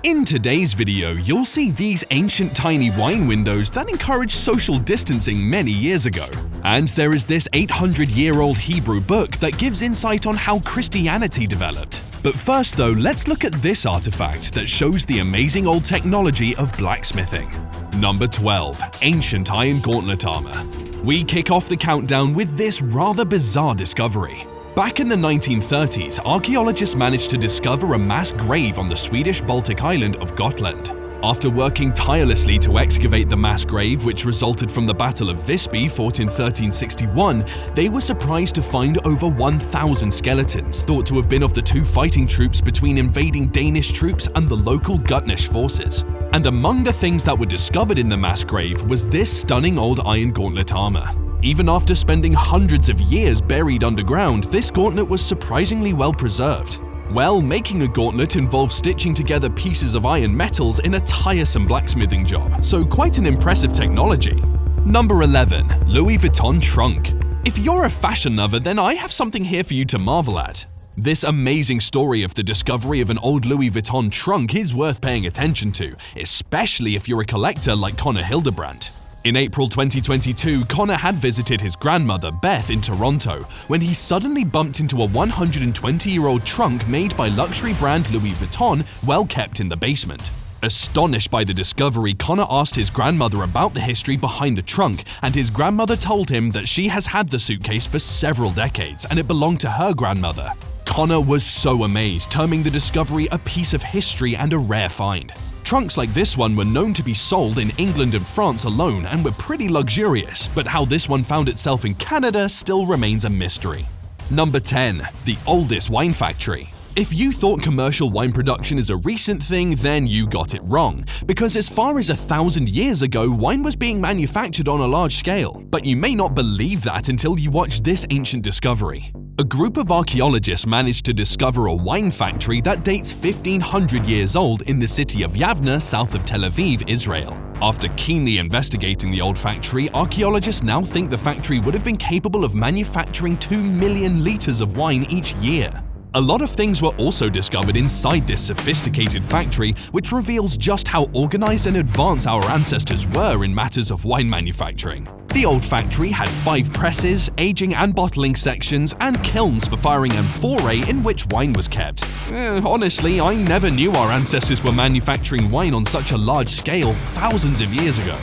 In today's video, you'll see these ancient tiny wine windows that encouraged social distancing many years ago. And there is this 800-year-old Hebrew book that gives insight on how Christianity developed. But first though, let's look at this artifact that shows the amazing old technology of blacksmithing. Number 12. Ancient iron gauntlet armor. We kick off the countdown with this rather bizarre discovery. Back in the 1930s, archaeologists managed to discover a mass grave on the Swedish Baltic island of Gotland. After working tirelessly to excavate the mass grave, which resulted from the Battle of Visby fought in 1361, they were surprised to find over 1,000 skeletons thought to have been of the two fighting troops between invading Danish troops and the local Gutnish forces. And among the things that were discovered in the mass grave was this stunning old iron gauntlet armor. Even after spending hundreds of years buried underground, this gauntlet was surprisingly well preserved. Well, making a gauntlet involves stitching together pieces of iron metals in a tiresome blacksmithing job, so quite an impressive technology. Number 11. Louis Vuitton trunk. If you're a fashion lover, then I have something here for you to marvel at. This amazing story of the discovery of an old Louis Vuitton trunk is worth paying attention to, especially if you're a collector like Connor Hildebrandt. In April 2022, Connor had visited his grandmother, Beth, in Toronto when he suddenly bumped into a 120-year-old trunk made by luxury brand Louis Vuitton, well kept in the basement. Astonished by the discovery, Connor asked his grandmother about the history behind the trunk, and his grandmother told him that she has had the suitcase for several decades and it belonged to her grandmother. Connor was so amazed, terming the discovery a piece of history and a rare find. Trunks like this one were known to be sold in England and France alone and were pretty luxurious, but how this one found itself in Canada still remains a mystery. Number 10. The oldest wine factory. If you thought commercial wine production is a recent thing, then you got it wrong, because as far as 1,000 years ago, wine was being manufactured on a large scale. But you may not believe that until you watch this ancient discovery. A group of archaeologists managed to discover a wine factory that dates 1,500 years old in the city of Yavne, south of Tel Aviv, Israel. After keenly investigating the old factory, archaeologists now think the factory would have been capable of manufacturing 2 million liters of wine each year. A lot of things were also discovered inside this sophisticated factory, which reveals just how organized and advanced our ancestors were in matters of wine manufacturing. The old factory had 5 presses, aging and bottling sections, and kilns for firing amphorae in which wine was kept. Honestly, I never knew our ancestors were manufacturing wine on such a large scale thousands of years ago.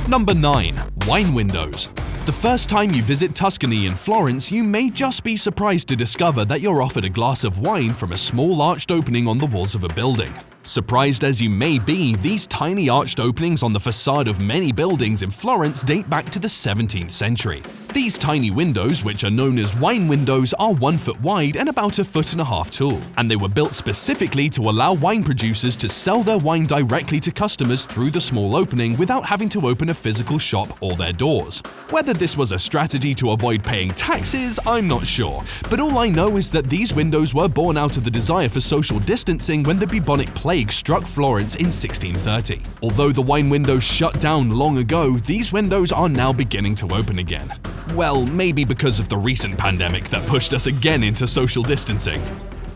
Number 9. Wine windows. The first time you visit Tuscany in Florence, you may just be surprised to discover that you're offered a glass of wine from a small arched opening on the walls of a building. Surprised as you may be, these tiny arched openings on the facade of many buildings in Florence date back to the 17th century. These tiny windows, which are known as wine windows, are 1 foot wide and about 1.5 feet tall, and they were built specifically to allow wine producers to sell their wine directly to customers through the small opening without having to open a physical shop or their doors. Whether this was a strategy to avoid paying taxes, I'm not sure, but all I know is that these windows were born out of the desire for social distancing when the bubonic plague struck Florence in 1630. Although the wine windows shut down long ago, these windows are now beginning to open again. Well, maybe because of the recent pandemic that pushed us again into social distancing.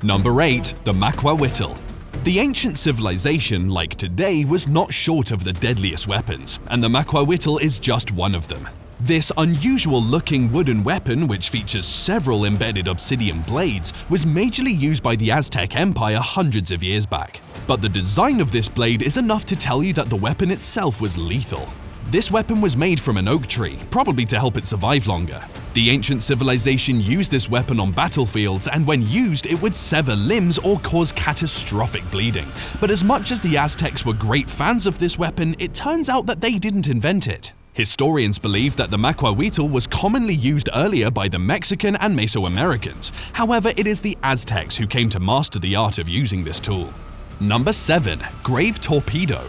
Number 8. The Maquahuitl. The ancient civilization, like today, was not short of the deadliest weapons, and the Maquahuitl is just one of them. This unusual-looking wooden weapon, which features several embedded obsidian blades, was majorly used by the Aztec Empire hundreds of years back. But the design of this blade is enough to tell you that the weapon itself was lethal. This weapon was made from an oak tree, probably to help it survive longer. The ancient civilization used this weapon on battlefields, and when used, it would sever limbs or cause catastrophic bleeding. But as much as the Aztecs were great fans of this weapon, it turns out that they didn't invent it. Historians believe that the Maquahuitl was commonly used earlier by the Mexican and Mesoamericans. However, it is the Aztecs who came to master the art of using this tool. Number 7. Grave torpedo.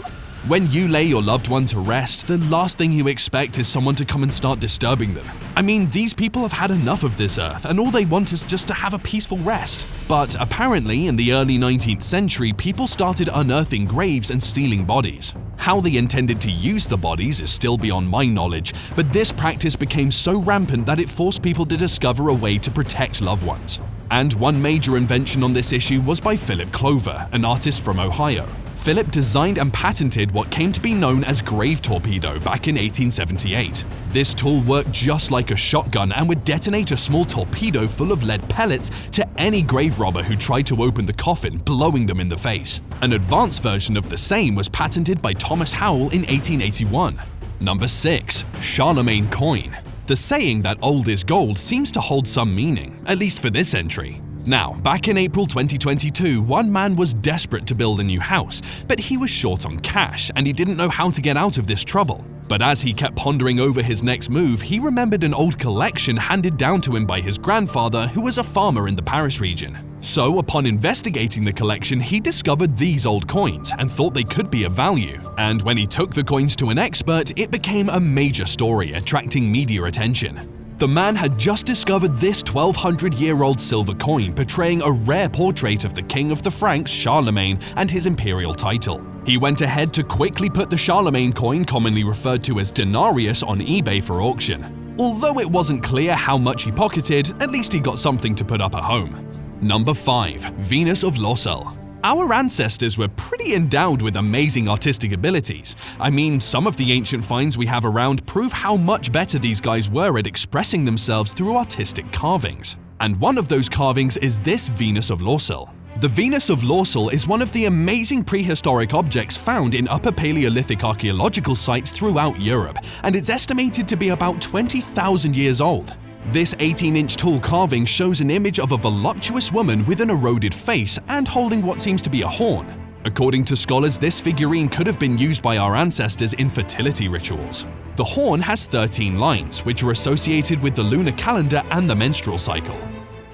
When you lay your loved one to rest, the last thing you expect is someone to come and start disturbing them. I mean, these people have had enough of this earth, and all they want is just to have a peaceful rest. But apparently, in the early 19th century, people started unearthing graves and stealing bodies. How they intended to use the bodies is still beyond my knowledge, but this practice became so rampant that it forced people to discover a way to protect loved ones. And one major invention on this issue was by Philip Clover, an artist from Ohio. Philip designed and patented what came to be known as grave torpedo back in 1878. This tool worked just like a shotgun and would detonate a small torpedo full of lead pellets to any grave robber who tried to open the coffin, blowing them in the face. An advanced version of the same was patented by Thomas Howell in 1881. Number 6. Charlemagne coin. The saying that old is gold seems to hold some meaning, at least for this entry. Now, back in April 2022, one man was desperate to build a new house, but he was short on cash and he didn't know how to get out of this trouble. But as he kept pondering over his next move, he remembered an old collection handed down to him by his grandfather, who was a farmer in the Paris region. So, upon investigating the collection, he discovered these old coins and thought they could be of value. And when he took the coins to an expert, it became a major story, attracting media attention. The man had just discovered this 1200-year-old silver coin portraying a rare portrait of the king of the Franks, Charlemagne, and his imperial title. He went ahead to quickly put the Charlemagne coin, commonly referred to as denarius, on eBay for auction. Although it wasn't clear how much he pocketed, at least he got something to put up at home. Number 5. Venus of Lossel. Our ancestors were pretty endowed with amazing artistic abilities. I mean, some of the ancient finds we have around prove how much better these guys were at expressing themselves through artistic carvings. And one of those carvings is this Venus of Lossel. The Venus of Lossel is one of the amazing prehistoric objects found in Upper Paleolithic archaeological sites throughout Europe, and it's estimated to be about 20,000 years old. This 18-inch tall carving shows an image of a voluptuous woman with an eroded face and holding what seems to be a horn. According to scholars, this figurine could have been used by our ancestors in fertility rituals. The horn has 13 lines, which are associated with the lunar calendar and the menstrual cycle.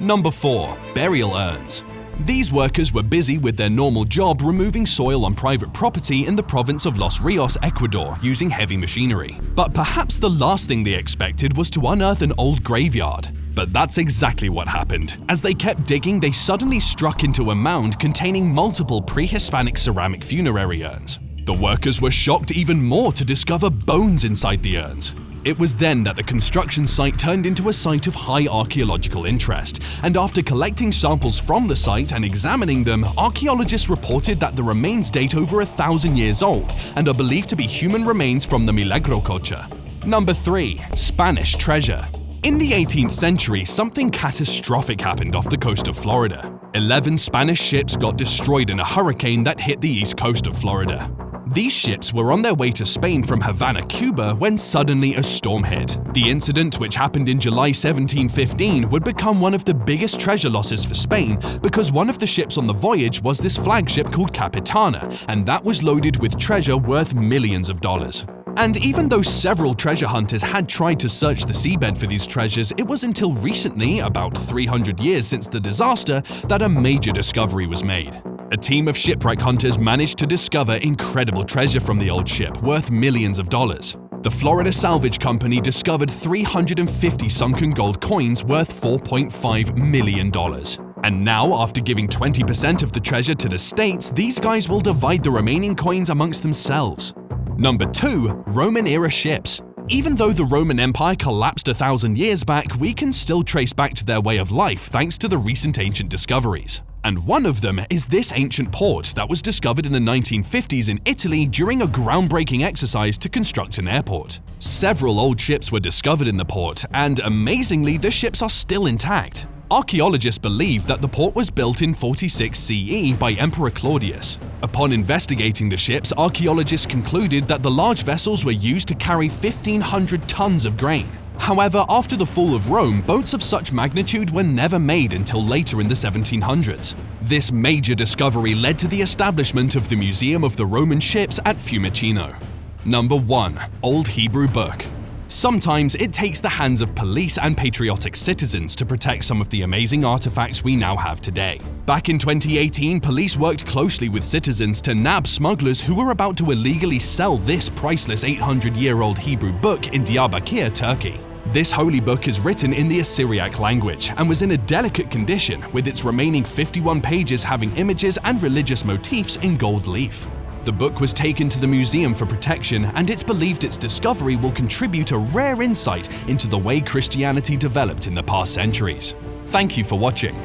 Number 4. Burial urns. These workers were busy with their normal job removing soil on private property in the province of Los Rios, Ecuador, using heavy machinery. But perhaps the last thing they expected was to unearth an old graveyard. But that's exactly what happened. As they kept digging, they suddenly struck into a mound containing multiple pre-Hispanic ceramic funerary urns. The workers were shocked even more to discover bones inside the urns. It was then that the construction site turned into a site of high archaeological interest, and after collecting samples from the site and examining them, archaeologists reported that the remains date over 1,000 years old and are believed to be human remains from the Milagro culture. Number 3. Spanish treasure. In the 18th century, something catastrophic happened off the coast of Florida. 11 Spanish ships got destroyed in a hurricane that hit the east coast of Florida. These ships were on their way to Spain from Havana, Cuba, when suddenly a storm hit. The incident, which happened in July 1715, would become one of the biggest treasure losses for Spain because one of the ships on the voyage was this flagship called Capitana, and that was loaded with treasure worth millions of dollars. And even though several treasure hunters had tried to search the seabed for these treasures, it was until recently, about 300 years since the disaster, that a major discovery was made. A team of shipwreck hunters managed to discover incredible treasure from the old ship, worth millions of dollars. The Florida Salvage Company discovered 350 sunken gold coins worth $4.5 million. And now, after giving 20% of the treasure to the states, these guys will divide the remaining coins amongst themselves. Number 2. Roman-era ships. Even though the Roman Empire collapsed 1,000 years back, we can still trace back to their way of life thanks to the recent ancient discoveries. And one of them is this ancient port that was discovered in the 1950s in Italy during a groundbreaking exercise to construct an airport. Several old ships were discovered in the port, and amazingly, the ships are still intact. Archaeologists believe that the port was built in 46 CE by Emperor Claudius. Upon investigating the ships, archaeologists concluded that the large vessels were used to carry 1,500 tons of grain. However, after the fall of Rome, boats of such magnitude were never made until later in the 1700s. This major discovery led to the establishment of the Museum of the Roman Ships at Fiumicino. Number 1. Old Hebrew Book. Sometimes it takes the hands of police and patriotic citizens to protect some of the amazing artifacts we now have today. Back in 2018, police worked closely with citizens to nab smugglers who were about to illegally sell this priceless 800-year-old Hebrew book in Diyarbakir, Turkey. This holy book is written in the Assyriac language and was in a delicate condition, with its remaining 51 pages having images and religious motifs in gold leaf. The book was taken to the museum for protection, and it's believed its discovery will contribute a rare insight into the way Christianity developed in the past centuries. Thank you for watching.